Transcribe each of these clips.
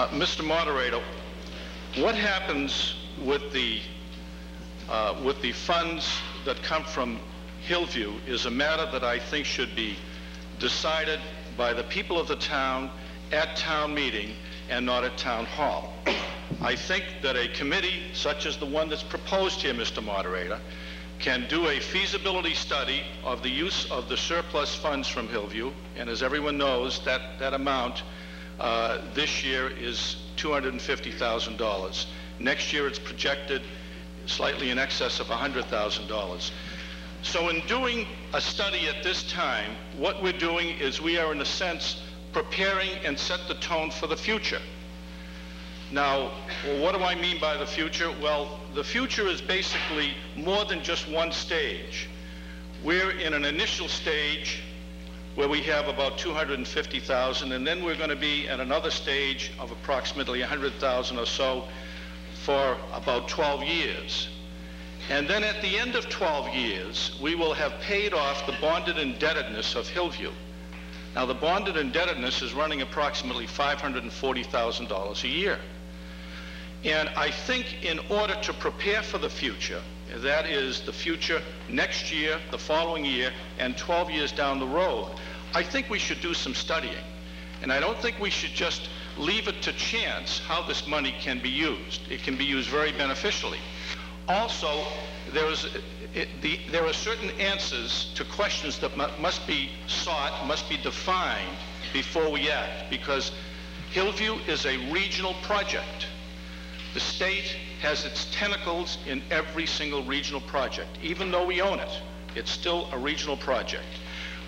Mr. Moderator, what happens with the funds that come from Hillview is a matter that I think should be decided by the people of the town at town meeting and not at town hall. I think that a committee such as the one that's proposed here, Mr. Moderator, can do a feasibility study of the use of the surplus funds from Hillview, and as everyone knows, that amount this year is $250,000. Next year it's projected slightly in excess of $100,000. So in doing a study at this time, what we're doing is we are in a sense preparing and set the tone for the future. Now, what do I mean by the future? Well, the future is basically more than just one stage. We're in an initial stage where we have about $250,000, and then we're going to be at another stage of approximately $100,000 or so for about 12 years. And then at the end of 12 years, we will have paid off the bonded indebtedness of Hillview. Now, the bonded indebtedness is running approximately $540,000 a year. And I think in order to prepare for the future, that is the future next year, the following year, and 12 years down the road, I think we should do some studying. And I don't think we should just leave it to chance how this money can be used. It can be used very beneficially. Also, there are certain answers to questions that must be sought, must be defined before we act, because Hillview is a regional project. The state has its tentacles in every single regional project. Even though we own it, it's still a regional project.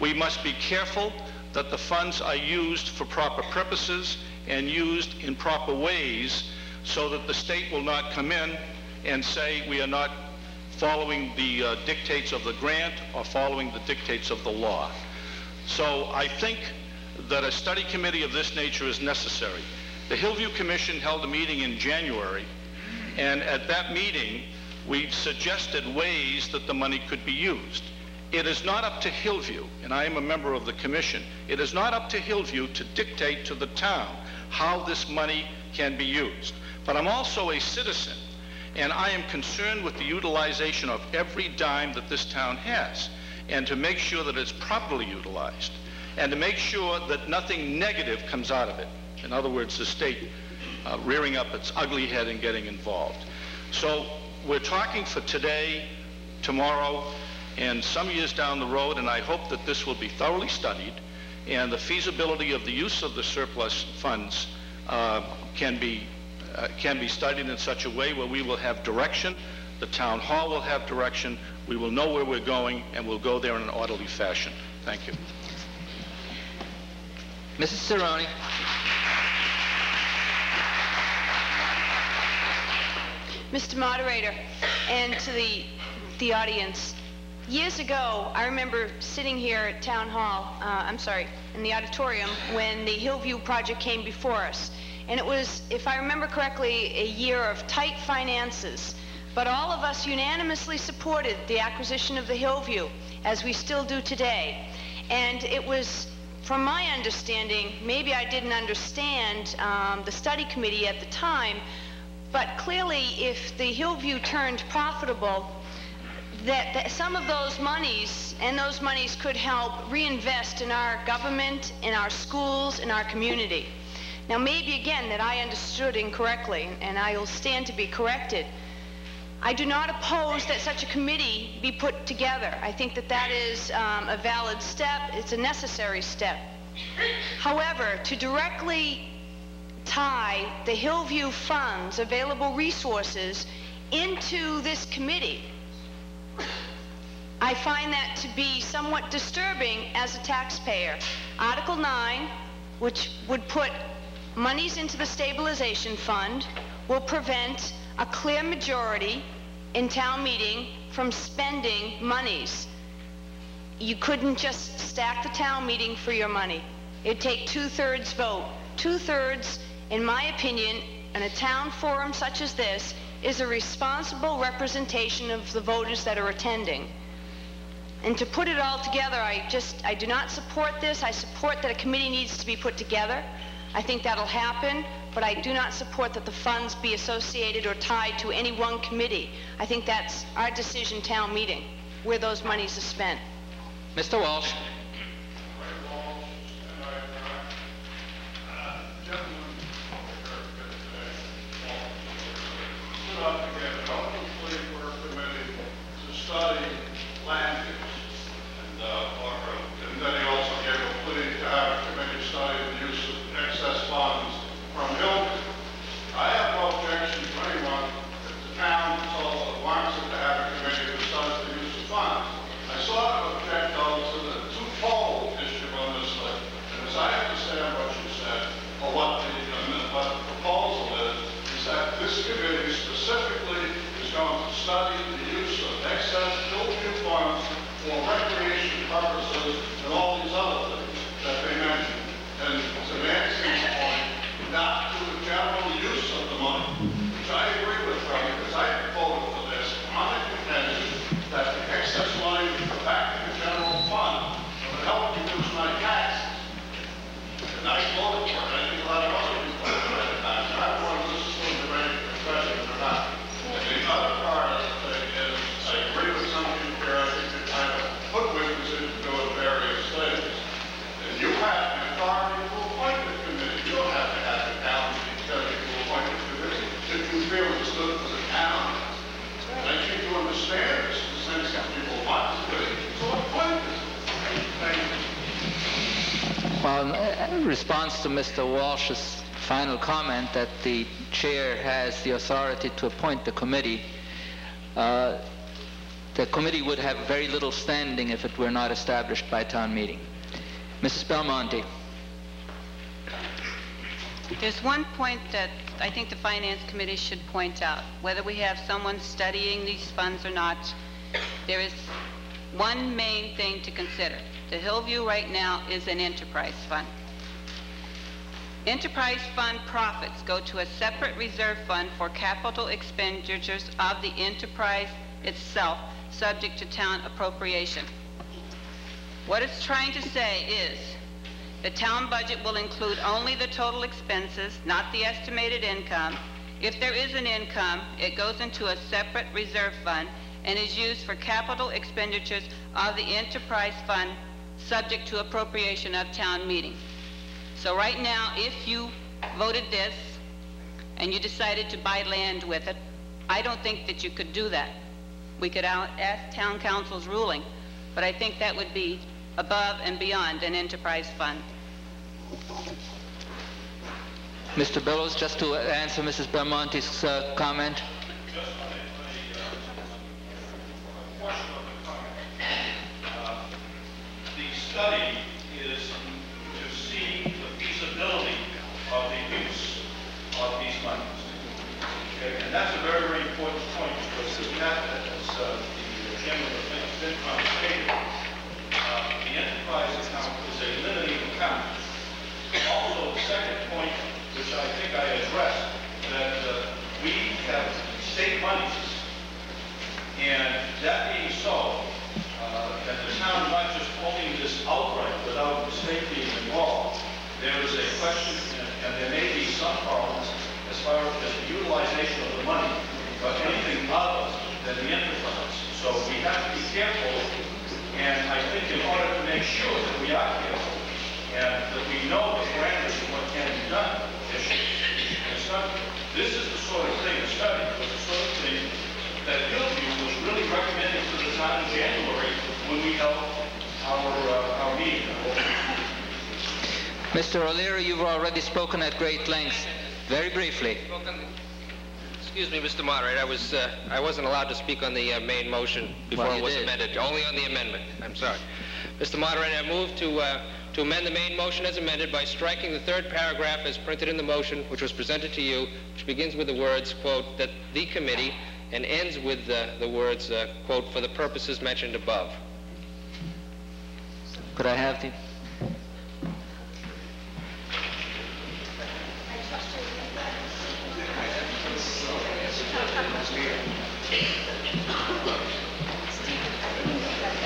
We must be careful that the funds are used for proper purposes and used in proper ways so that the state will not come in and say we are not following the dictates of the grant or following the dictates of the law. So I think that a study committee of this nature is necessary. The Hillview Commission held a meeting in January, and at that meeting we suggested ways that the money could be used. It is not up to Hillview, and I am a member of the commission, it is not up to Hillview to dictate to the town how this money can be used. But I'm also a citizen, and I am concerned with the utilization of every dime that this town has, and to make sure that it's properly utilized, and to make sure that nothing negative comes out of it. In other words, the state rearing up its ugly head and getting involved. So we're talking for today, tomorrow, and some years down the road, and I hope that this will be thoroughly studied, and the feasibility of the use of the surplus funds can be studied in such a way where we will have direction, the town hall will have direction, we will know where we're going, and we'll go there in an orderly fashion. Thank you. Mrs. Cerrone. Mr. Moderator, and to the audience, years ago, I remember sitting here at Town Hall, in the auditorium, when the Hillview project came before us. And it was, if I remember correctly, a year of tight finances. But all of us unanimously supported the acquisition of the Hillview, as we still do today. And it was, from my understanding, maybe I didn't understand the study committee at the time, but clearly if the Hillview turned profitable, that some of those monies could help reinvest in our government, in our schools, in our community. Now maybe again that I understood incorrectly, and I will stand to be corrected. I do not oppose that such a committee be put together. I think that that is a valid step. It's a necessary step. However, to directly tie the Hillview funds, available resources, into this committee, I find that to be somewhat disturbing as a taxpayer. Article 9, which would put monies into the stabilization fund, will prevent a clear majority in town meeting from spending monies. You couldn't just stack the town meeting for your money. It'd take 2/3 vote. 2/3, in my opinion, in a town forum such as this, is a responsible representation of the voters that are attending. And to put it all together, I do not support this. I support that a committee needs to be put together. I think that'll happen but I do not support that the funds be associated or tied to any one committee. I think that's our decision, town meeting, where those monies are spent. Mr. Walsh. Study land use, and then he also gave a plea to have a committee study the use of excess funds from Hillview. I have no objection to anyone if the town also wants it to have a committee that studies the use of funds. I sort of object though to the two-fold issue on this list. And as I understand what you said, or what the proposal is that this committee specifically is going to study the use of excess Hillview funds for recreation purposes and all these other things that they mentioned. And to Nancy's point, not to the general use of the money, which I agree with her because I voted for this on the contention that the excess money would go back to the general fund and would help reduce my taxes. And I voted for it. I think a lot of other people voted for it. I don't want to assume the right expression or not. And the other part of the thing is, I agree with some people here. I think they're trying to put witnesses into doing various things. And you have the authority to appoint the committee. You don't have to have the town tell you to appoint the committee if you feel it's good for the town. And I think you understand this in the sense that people want the committee to appoint it. Thank you. Well, in response to Mr. Walsh's final comment that the chair has the authority to appoint the committee would have very little standing if it were not established by town meeting. Mrs. Belmonte. There's one point that I think the Finance Committee should point out. Whether we have someone studying these funds or not, there is one main thing to consider. The Hillview right now is an enterprise fund. Enterprise fund profits go to a separate reserve fund for capital expenditures of the enterprise itself, subject to town appropriation. What it's trying to say is the town budget will include only the total expenses, not the estimated income. If there is an income, it goes into a separate reserve fund and is used for capital expenditures of the enterprise fund, subject to appropriation of town meeting. So right now, if you voted this and you decided to buy land with it, I don't think that you could do that. We could ask town council's ruling, but I think that would be above and beyond an enterprise fund. Mr. Billows, just to answer Mrs. Belmonte's comment. Just on a question of the comment. The study is to see the feasibility of the use of these monies. Okay? And that's a very, very important point because as the chairman of the FinCom stated, the enterprise account is a limiting account. Also, the second point, which I think I addressed, that we have state monies, and that being so, and the town not just owning this outright without the state being involved, there is a question, and there may be some problems as far as the utilization of the money, but anything other than the enterprise. So we have to be careful, and I think in order to make sure that we are careful, and that we know the parameters of what can be done, this is the sort of thing, the study was the sort of thing that Hillview was really recommending to the town in January when we held our meeting. Mr. O'Leary, you've already spoken at great length. Very briefly. Excuse me, Mr. Moderator. I wasn't allowed to speak on the main motion before it was amended. Only on the amendment. I'm sorry. Mr. Moderator, I move to amend the main motion as amended by striking the third paragraph as printed in the motion, which was presented to you, which begins with the words, quote, that the committee, and ends with the words, quote, for the purposes mentioned above. Could I have the...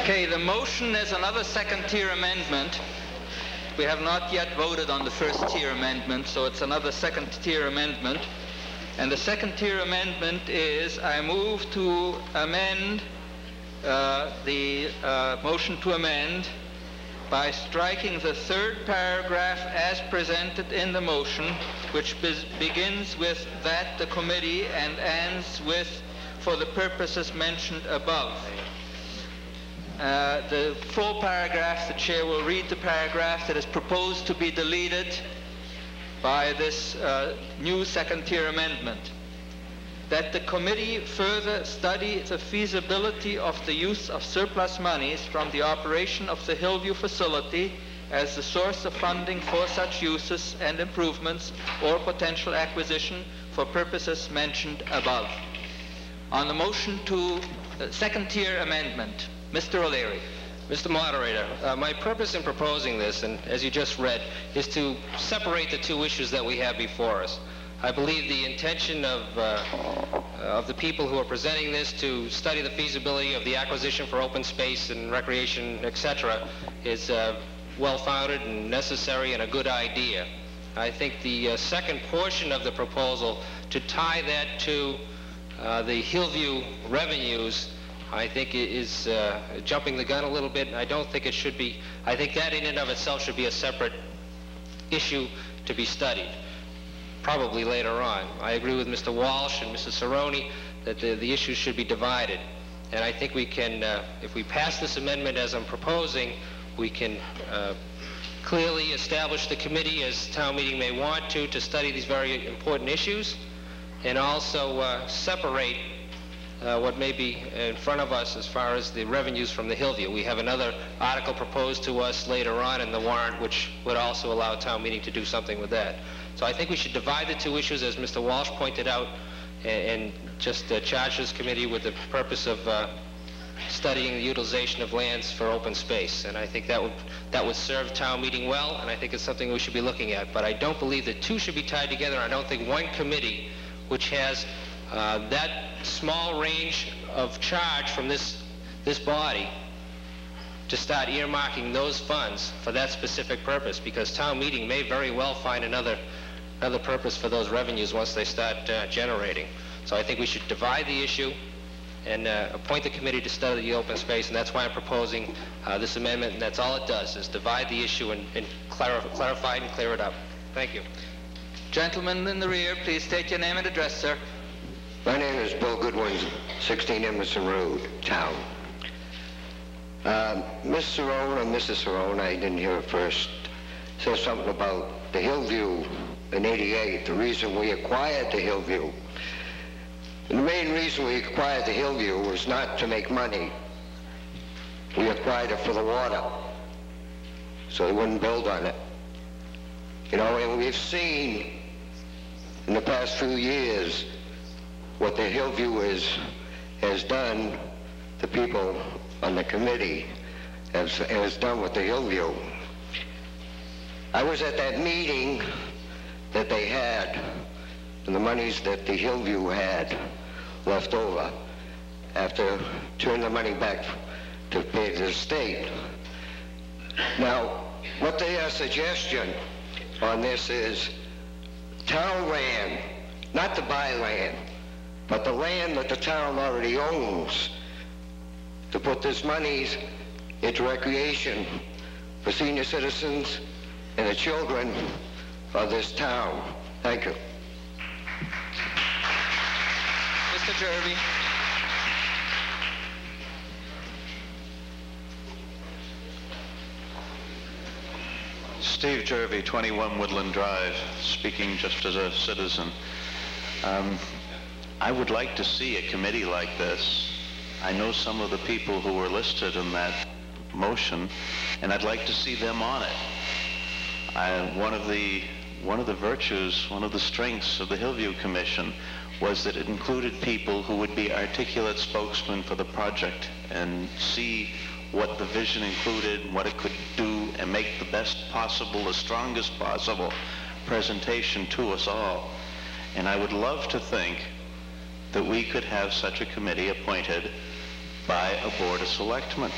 Okay, the motion is another second-tier amendment We have not yet voted on the first-tier amendment, so it's another second-tier amendment. And the second-tier amendment is I move to amend the motion to amend by striking the third paragraph as presented in the motion, which begins with "that the committee" and ends with "for the purposes mentioned above." The full paragraph, the chair will read the paragraph that is proposed to be deleted by this new second-tier amendment. That the committee further study the feasibility of the use of surplus monies from the operation of the Hillview facility as the source of funding for such uses and improvements or potential acquisition for purposes mentioned above. On the motion to second-tier amendment, Mr. O'Leary. Mr. Moderator, my purpose in proposing this, and as you just read, is to separate the two issues that we have before us. I believe the intention of the people who are presenting this to study the feasibility of the acquisition for open space and recreation, etc., is well-founded and necessary and a good idea. I think the second portion of the proposal, to tie that to the Hillview revenues, I think is jumping the gun a little bit. I don't think it should be. I think that in and of itself should be a separate issue to be studied, probably later on. I agree with Mr. Walsh and Mrs. Cerrone that the issues should be divided. And I think we can, if we pass this amendment as I'm proposing, we can clearly establish the committee, as town meeting may want to study these very important issues, and also separate what may be in front of us as far as the revenues from the Hillview. We have another article proposed to us later on in the warrant, which would also allow town meeting to do something with that. So I think we should divide the two issues, as Mr. Walsh pointed out, and just charge this committee with the purpose of studying the utilization of lands for open space. And I think that would serve town meeting well, and I think it's something we should be looking at. But I don't believe the two should be tied together. I don't think one committee, which has that small range of charge from this body, to start earmarking those funds for that specific purpose, because town meeting may very well find another purpose for those revenues once they start generating. So I think we should divide the issue and appoint the committee to study the open space, and that's why I'm proposing this amendment, and that's all it does, is divide the issue and clarify it and clear it up. Thank you. Gentlemen in the rear, please state your name and address, sir. My name is Bill Goodwin, 16 Emerson Road, town. Ms. Cerrone and Mrs. Cerrone, I didn't hear it first, said something about the Hillview in '88, the reason we acquired the Hillview. And the main reason we acquired the Hillview was not to make money. We acquired it for the water, so they wouldn't build on it. You know, and we've seen in the past few years what the Hillview has done, the people on the committee has done with the Hillview. I was at that meeting that they had, and the monies that the Hillview had left over after turning the money back to pay the state. Now, what their suggestion on this is town land, not to buy land, but the land that the town already owns, to put this monies into recreation for senior citizens and the children of this town. Thank you. Mr. Jervy. Steve Jervy, 21 Woodland Drive, speaking just as a citizen. I would like to see a committee like this. I know some of the people who were listed in that motion, and I'd like to see them on it. One of the virtues, one of the strengths of the Hillview Commission was that it included people who would be articulate spokesmen for the project and see what the vision included, what it could do, and make the best possible, the strongest possible presentation to us all. And I would love to think that we could have such a committee appointed by a board of selectmen.